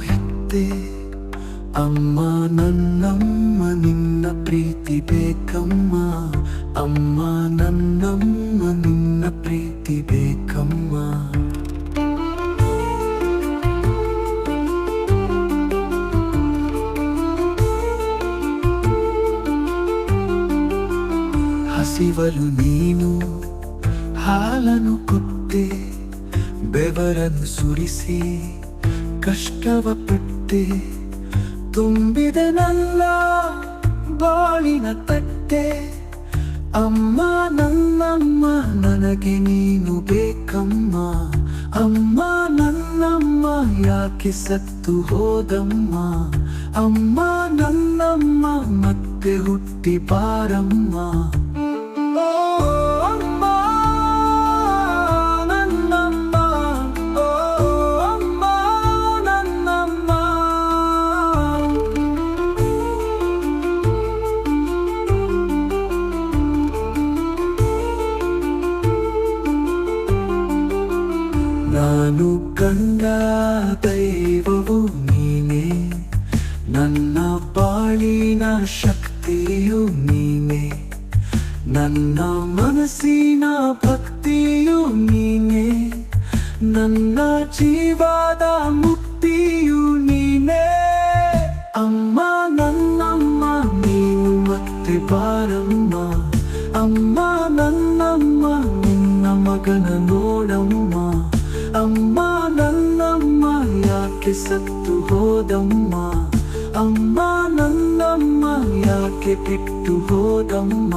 ಹೆತ್ತೆ ಅಮ್ಮ ನನ್ನಮ್ಮ ನಿನ್ನ ಪ್ರೀತಿ ಬೇಕಮ್ಮ ಅಮ್ಮ ನನ್ನಮ್ಮ ನಿನ್ನ ಪ್ರೀತಿ ಬೇಕಮ್ಮ ಹಸಿವಲು ನೀನು ಹಾಲನ್ನು ಕೊಟ್ಟೆ ಬೆವರನ್ನು ಸುರಿಸಿ ಕಷ್ಟವ ಪಟ್ಟೆ ತುಂಬಿದೆ ನನ್ನ ಬಾಳಿನ ತಟ್ಟೆ ಅಮ್ಮ ನನ್ನಮ್ಮ ನನಗೆ ನೀನು ಬೇಕಮ್ಮ ಅಮ್ಮ ನನ್ನಮ್ಮ ಯಾಕೆ ಸತ್ತು ಹೋದಮ್ಮ ಅಮ್ಮ ನನ್ನಮ್ಮ ಮತ್ತೆ ಹುಟ್ಟಿ ಬಾರಮ್ಮ ನಾನು ಕಂಡ ದೈವವು ನೀನೇ ನನ್ನ ಬಾಳಿನ ಶಕ್ತಿಯು ನೀನೇ ನನ್ನ ಮನಸ್ಸಿನ ಭಕ್ತಿಯು ನೀನೇ ನನ್ನ ಜೀವದ ಮುಕ್ತಿಯು ನೀನೇ ಅಮ್ಮ ನನ್ನಮ್ಮ ನೀನು ಮತ್ತೆ ಬಾರಮ್ಮ ಅಮ್ಮ ನನ್ನಮ್ಮ ನಿನ್ನ ಮಗನ ನೋಡಮ್ಮ ಅಮ್ಮ ನನ್ನಮ್ಮ ಯಾಕೆ ಸತ್ತು ಹೋದಮ್ಮ ಅಮ್ಮ ನನ್ನಮ್ಮ ಯಾಕೆ ಬಿಟ್ಟು ಹೋದಮ್ಮ